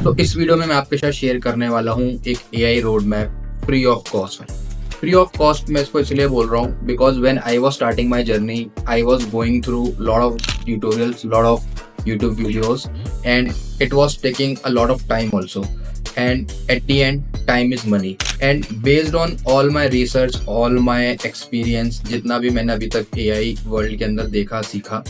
तो इस वीडियो में मैं आपके साथ शेयर करने वाला हूँ एक AI road map free of cost. Free of cost मैं इसको इसलिए बोल रहा हूँ because when I was starting my journey I was going through lot of tutorials, lot of YouTube videos and it was taking a lot of time also, and at the end time is money, and based on all my research, all my experience, जितना भी मैंने अभी तक AI world के अंदर देखा सीखा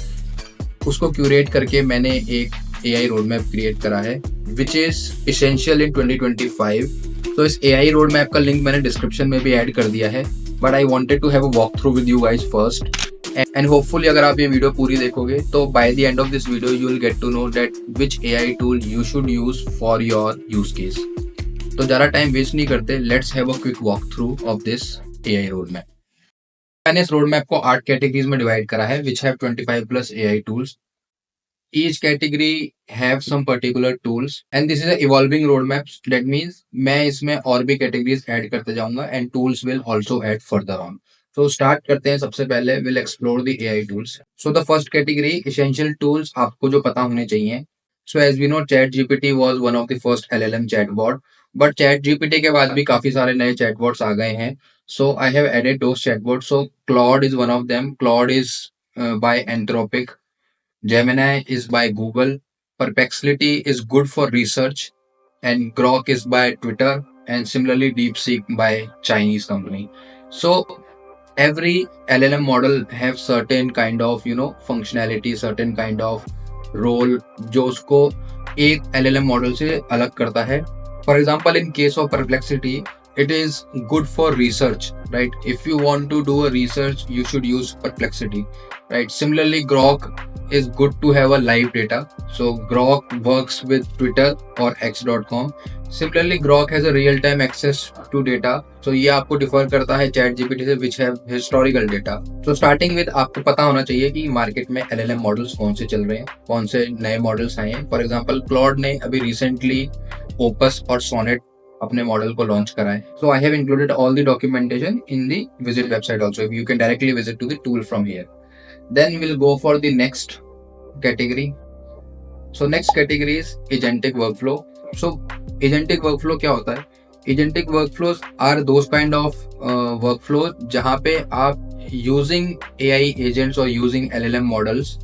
उसको क्यूरेट करके मैंने एक AI रोड मैप क्रिएट करा है विच इज इसेंशियल इन 2025। तो इस AI रोड मैप का लिंक मैंने डिस्क्रिप्शन में भी ऐड कर दिया है, but I wanted to have a walk through with you guys first, and hopefully अगर आप ये वीडियो पूरी देखोगे तो by the end of this video you will get to know that which AI tool you should use for your use case. तो ज़्यादा time waste नहीं करते, let's have a quick walk through of this AI road map. मैंने इस road map को 8 categories में divide करा है which have 25 plus AI tools. Each category have some particular tools and this is a evolving roadmap. That means मैं इसमें और भी categories add करते जाऊंगा and tools will also add further on. So start करते हैं। सबसे पहले we'll explore the AI tools. So the first category essential tools आपको जो पता होने चाहिए. So as we know ChatGPT was one of the first LLM chatbot, but ChatGPT के बाद भी काफी सारे नए chatbots आ गए हैं. So I have added those chatbots. So Claude is one of them. Claude is by Anthropic. Gemini is by Google, Perplexity is good for research, and Grok is by Twitter, and similarly DeepSeek by Chinese company. So every LLM model have certain kind of functionality, certain kind of role जो उसको एक LLM model से अलग करता है. For example, in case of Perplexity, it is good for research, right? If you want to do a research, you should use Perplexity, right? Similarly, Grok is good to have a live data. So Grok works with Twitter or x.com. Similarly, Grok has a real-time access to data. So ये आपको differ करता है ChatGPT से which have historical data. So starting with आपको पता होना चाहिए कि मार्केट में LLM मॉडल्स कौन से चल रहे हैं, कौन से नए मॉडल्स आए हैं. फॉर एग्जाम्पल Claude ने अभी रिसेंटली Opus और Sonnet अपने मॉडल को लॉन्च करा है. So I have included all the documentation in the visit website also. You can directly visit to the tool from here. Then we'll go for the next category. So next category is agentic workflow. So agentic workflow क्या होता है? Agentic workflows are those kind of workflows जहाँ पे आप using AI agents और using LLM models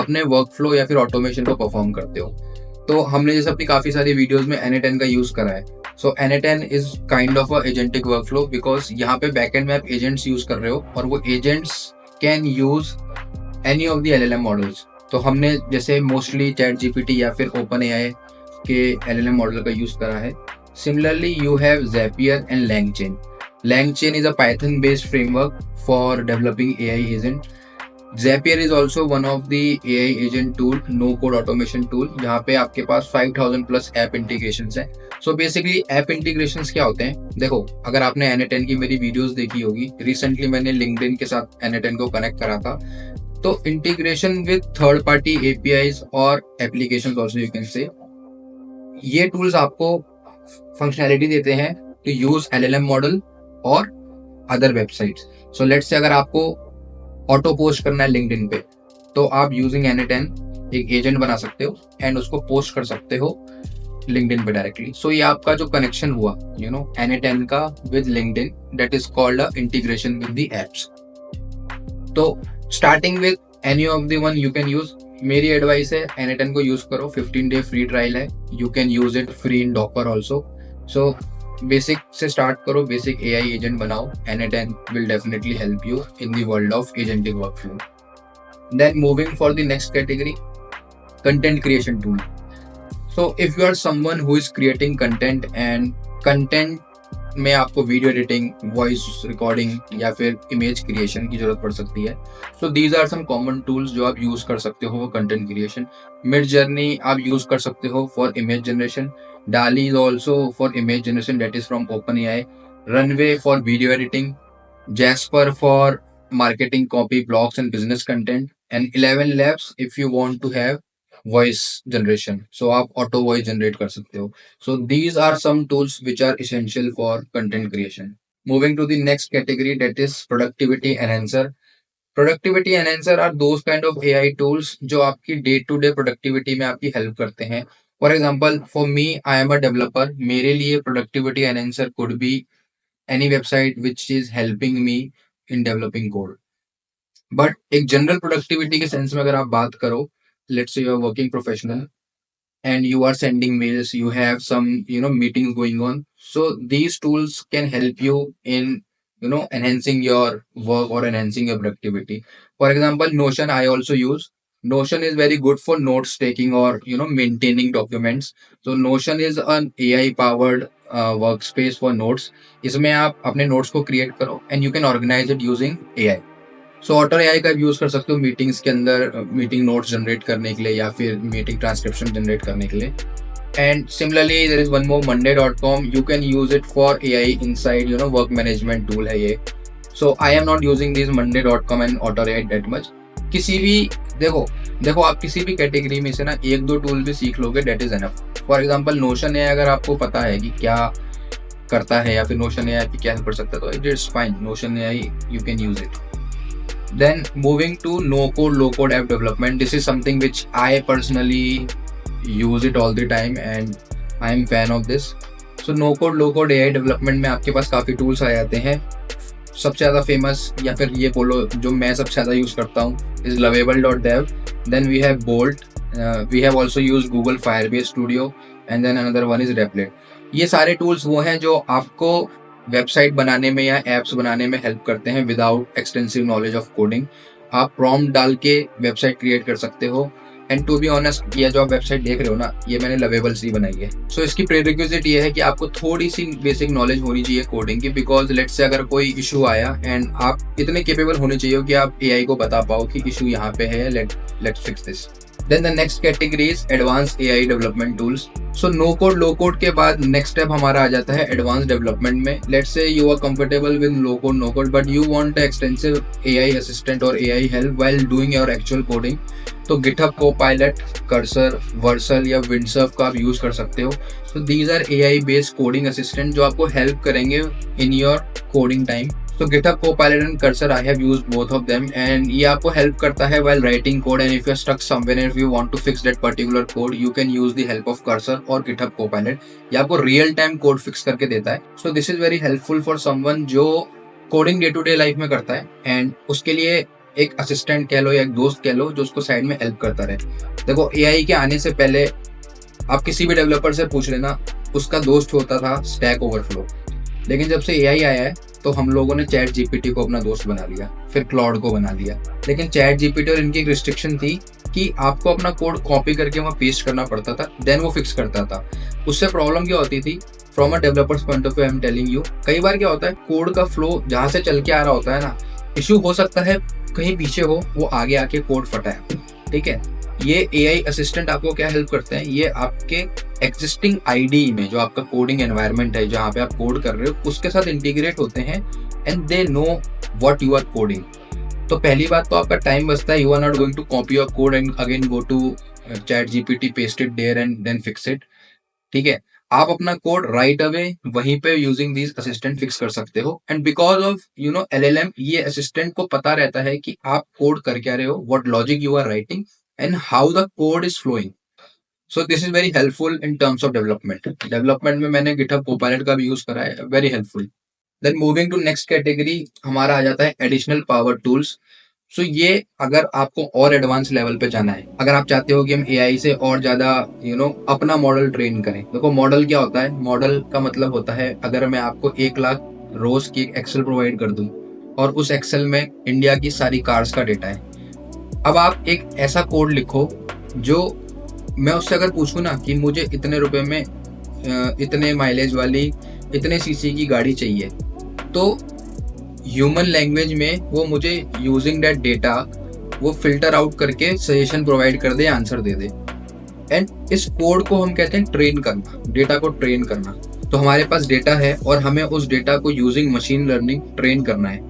अपने workflow या फिर automation को perform करते हो. तो हमने जैसे अपनी काफ़ी सारी वीडियोस में N8N का यूज़ करा है. So N8N is kind of a agentic workflow because यहाँ पे backend में आप agents यूज़ कर रहे हो और वो agents can use any of the LLM models. तो हमने जैसे मोस्टली ChatGPT या फिर OpenAI के LLM मॉडल का यूज करा है. Similarly, you have Zapier and LangChain. LangChain is a Python-based framework for developing AI agent. Zapier is also one of the AI agent tool, no-code automation tool, जहाँ पे आपके पास 5000 plus app integrations हैं. So basically app integrations क्या होते हैं? देखो, अगर आपने N8N की मेरी वीडियोस देखी होगी, रिसेंटली मैंने LinkedIn के साथ N8N को कनेक्ट करा था. तो integration with third party APIs और applications also you can say. ये टूल्स आपको फंक्शनैलिटी देते हैं टू यूज LLM मॉडल और other websites. So let's say अगर आपको ऑटो पोस्ट करना है लिंक्डइन पे तो आप यूजिंग N8N एक एजेंट बना सकते हो एंड उसको पोस्ट कर सकते हो लिंक्डइन पे डायरेक्टली. सो ये आपका जो कनेक्शन हुआ N8N का with LinkedIn, that is called a integration with the apps. तो starting with any of the one you can use. मेरी एडवाइस है N8N को यूज करो. 15 डे फ्री ट्रायल है. You can use it free in Docker also. So basic से start करो, basic AI agent बनाओ. N8N will definitely help you in the world of agentic workflow. Then moving for the next category, content creation tool. So if you are someone who is creating content and content में आपको video editing, voice recording या फिर image creation की जरूरत पड़ सकती है, so these are some common tools जो आप यूज कर सकते हो कंटेंट क्रिएशन. मिड जर्नी आप यूज कर सकते हो for image generation. DALL-E is also for image generation, that is from OpenAI. Runway for video editing. Jasper for marketing copy, blogs and business content, and 11 Labs if you want to have voice generation. So आप auto voice generate कर सकते हो. So these are some tools which are essential for content creation. Moving to the next category, that is productivity enhancer. Productivity enhancer are those kind of AI tools जो आपकी day to day productivity में आपकी help करते हैं. For example for me I am a developer, मेरे लिए productivity enhancer could be any website which is helping me in developing code. But एक general productivity के सेंस में अगर आप बात करो, let's say you are working professional and you are sending mails, you have some meetings going on, so these tools can help you in enhancing your work or enhancing your productivity. For example, Notion I also use. Notion is very good for notes taking or maintaining documents. So Notion is an AI powered workspace for notes. इसमें आप अपने notes को create करो and you can organize it using AI. So Otter AI का use कर सकते हो meetings के अंदर, मीटिंग नोट्स जनरेट करने के लिए या फिर मीटिंग ट्रांसक्रिप्शन जनरेट करने के लिए। And similarly there is one more monday.com, you can use it for AI inside work management tool है ये। So I am not using this monday.com and Otter AI that much. किसी भी देखो आप किसी भी कैटेगरी में से ना एक दो टूल भी सीख लोगे, that is enough. For example notion है, अगर आपको पता है कि क्या करता है या फिर नोशन एआई पे क्या हेल्प कर सकता है, तो it is fine, notion AI you can use it. Then moving to no code low code app development, this is something which I personally use it all the time and I am fan of this. So no code low code AI development में आपके पास काफ़ी tools आ जाते हैं। सबसे ज़्यादा famous या फिर ये बोलो जो मैं सबसे ज़्यादा यूज़ करता हूँ is lovable.dev. Then we have Bolt. We have also used Google Firebase Studio and then another one is Replit. ये सारे tools वो हैं जो आपको वेबसाइट बनाने में या एप्स बनाने में हेल्प करते हैं without extensive knowledge of coding. आप प्रॉम्प्ट डाल के वेबसाइट क्रिएट कर सकते हो। एंड टू बी ऑनेस्ट, ये जो आप वेबसाइट देख रहे हो ना, ये मैंने लवेबल से ही बनाई है। सो इसकी प्रीरिक्विजिट ये है कि आपको थोड़ी सी बेसिक नॉलेज होनी चाहिए कोडिंग की, बिकॉज लेट्स से अगर कोई इशू आया एंड आप इतने केपेबल होने चाहिए कि आप एआई को बता पाओ कि इशू यहाँ पे है, let's fix this. Then the next category is advanced AI development tools. So no code low code के बाद next step हमारा आ जाता है advanced development में। Let's say you are comfortable with low code no code but you want an extensive AI assistant or AI help while doing your actual coding, तो GitHub Copilot, Cursor, Vercel या Windsurf का आप use कर सकते हो। So these are AI based coding assistant जो आपको help करेंगे in your coding time. So GitHub Copilot and Cursor, I have used both of them and ये आपको help करता है while writing code, and if you're stuck somewhere and if you want to fix that particular code, you can use the help of Cursor or GitHub Copilot. ये आपको real time code fix करके देता है। So this is very helpful for someone जो coding day to day life में करता है and उसके लिए एक असिस्टेंट कह लो या एक दोस्त कह लो जो उसको साइड में हेल्प करता रहे। देखो AI के आने से पहले आप किसी भी डेवलपर से पूछ लेना, उसका दोस्त होता था स्टैक ओवरफ्लो, लेकिन जब से AI आया है तो हम लोगों ने चैट जीपीटी को अपना दोस्त बना लिया, फिर क्लाउड को बना लिया। लेकिन चैट जीपीटी और इनकी एक रिस्ट्रिक्शन थी कि आपको अपना कोड कॉपी करके वहाँ पेस्ट करना पड़ता था, देन वो फिक्स करता था। उससे प्रॉब्लम क्या होती थी, from a developers point of view I am telling you, कई बार क्या होता है कोड का फ्लो जहाँ से चल के आ रहा होता है ना, इशू हो सकता है कहीं पीछे हो, वो आगे आके कोड फटा है, ठीक है। ये AI असिस्टेंट आपको क्या हेल्प करते हैं, ये आपके एग्जिस्टिंग IDE में जो आपका कोडिंग एनवायरनमेंट है जहाँ पे आप कोड कर रहे हो उसके साथ इंटीग्रेट होते हैं and they know what you are coding. तो पहली बात तो आपका टाइम बचता है, you are not going to copy your code and again go to ChatGPT, paste it there and then fix it, ठीक है। आप अपना कोड राइट अवे वहीं पे यूजिंग दिस असिस्टेंट फिक्स कर सकते हो। एंड बिकॉज ऑफ LLM, ये असिस्टेंट को पता रहता है कि आप कोड कर क्या रहे हो, what logic you are writing and how the code is flowing. So this is very helpful in terms of development. Development में मैंने GitHub Copilot का भी यूज करा है, very helpful. Then moving to next category हमारा आ जाता है additional power tools. So ये अगर आपको और एडवांस लेवल पे जाना है, अगर आप चाहते हो कि हम AI से और ज्यादा अपना मॉडल ट्रेन करें। देखो मॉडल क्या होता है, मॉडल का मतलब होता है अगर मैं आपको 1 लाख रोज की एक एक्सेल प्रोवाइड कर दूं और उस एक्सेल में इंडिया की सारी कार्स का डेटा है, अब आप एक ऐसा कोड लिखो जो मैं उससे अगर पूछूं ना कि मुझे इतने रुपए में इतने माइलेज वाली इतने सीसी की गाड़ी चाहिए, तो ह्यूमन लैंग्वेज में वो मुझे यूजिंग दैट डेटा वो फिल्टर आउट करके सजेशन प्रोवाइड कर दे, आंसर दे दे। एंड इस कोड को हम कहते हैं ट्रेन करना, डेटा को ट्रेन करना। तो हमारे पास डेटा है और हमें उस डेटा को यूजिंग मशीन लर्निंग ट्रेन करना है।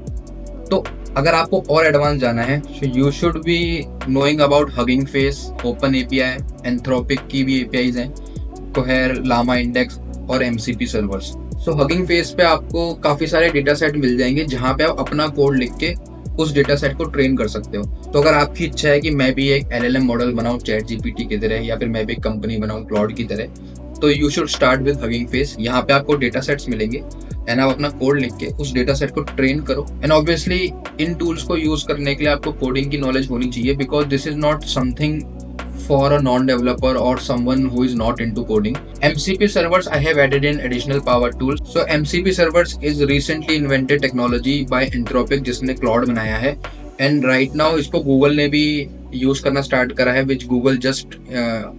तो अगर आपको और एडवांस जाना है, you should be knowing about hugging face, open API, Anthropic की भी एपीआईज हैं, कोहेर, लामा इंडेक्स और MCP सर्वर्स। सो हगिंग फेस पे आपको काफ़ी सारे डेटा सेट मिल जाएंगे जहाँ पे आप अपना कोड लिख के उस डेटा सेट को ट्रेन कर सकते हो। तो अगर आपकी इच्छा है कि मैं भी एक LLM मॉडल बनाऊं चैट जीपीटी की तरह, या फिर मैं भी एक कंपनी बनाऊं क्लाउड की तरह, तो you should start with hugging face. यहाँ पे आपको डेटा सेट्स मिलेंगे एंड आप अपना कोड लिख के उस डेटा सेट को ट्रेन करो। एंड ऑब्वियसली इन टूल्स को यूज करने के लिए आपको कोडिंग की नॉलेज होनी चाहिए, because this is not something for a non-developer or someone who is not into coding. MCP servers I have added in additional power tools. So MCP servers is recently invented technology by Anthropic जिसने Claude बनाया है, and right now इसको Google ने भी use करना start करा है, which Google just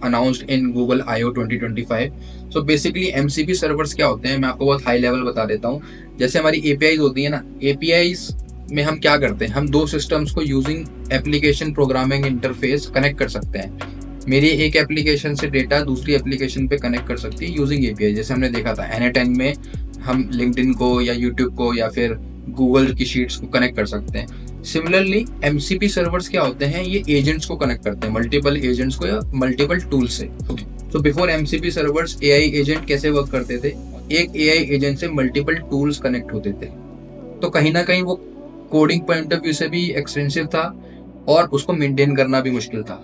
announced in Google I/O 2025. So basically MCP servers क्या होते हैं, मैं आपको बहुत हाई लेवल बता देता हूँ। जैसे हमारी APIs होती है ना, APIs में हम क्या करते हैं, हम दो सिस्टम्स को using application programming interface connect कर सकते हैं। मेरी एक एप्लीकेशन से डेटा दूसरी एप्लीकेशन पे कनेक्ट कर सकती है यूजिंग API। जैसे हमने देखा था N10 में हम लिंक्डइन को या यूट्यूब को या फिर गूगल की शीट्स को कनेक्ट कर सकते हैं। सिमिलरली MCP सर्वर्स क्या होते हैं, ये एजेंट्स को कनेक्ट करते हैं, मल्टीपल एजेंट्स को या मल्टीपल टूल से। तो before MCP servers AI agent कैसे वर्क करते थे, एक AI एजेंट से मल्टीपल टूल्स कनेक्ट होते थे। तो कहीं ना कहीं वो कोडिंग पॉइंट ऑफ व्यू से भी एक्सपेंसिव था और उसको मेंटेन करना भी मुश्किल था।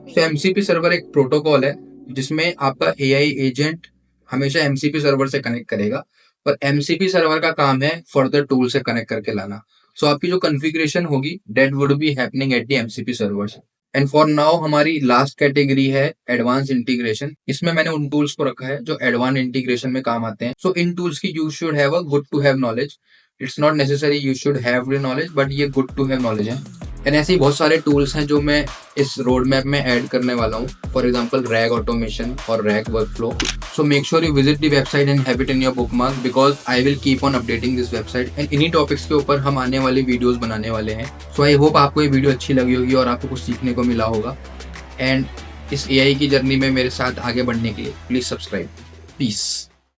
तो MCP सर्वर एक प्रोटोकॉल है जिसमें आपका AI एजेंट हमेशा MCP सर्वर से कनेक्ट करेगा, और MCP सर्वर का काम है फर्दर टूल से कनेक्ट करके लाना। सो आपकी जो कॉन्फ़िगरेशन होगी that would be happening at the MCP servers. And for now हमारी लास्ट कैटेगरी है एडवांस इंटीग्रेशन। इसमें मैंने उन टूल्स को रखा है जो एडवांस इंटीग्रेशन में काम आते हैं। सो इन टूल्स की you should have a good to have knowledge. It's not necessary you should have the knowledge, but ये गुड टू हैव नॉलेज है। एंड ऐसे ही बहुत सारे टूल्स हैं जो मैं इस रोड मैप में ऐड करने वाला हूँ। फॉर एग्जाम्पल रैग ऑटोमेशन और rag workflow. So make sure you visit the website and have it in your bookmark, because I will keep on updating this website and इन्हीं topics के ऊपर हम आने वाली वीडियोस बनाने वाले हैं। सो आई होप आपको ये वीडियो अच्छी लगी होगी और आपको कुछ सीखने को मिला होगा। एंड इस AI की जर्नी में मेरे साथ आगे बढ़ने के लिए प्लीज सब्सक्राइब। पीस।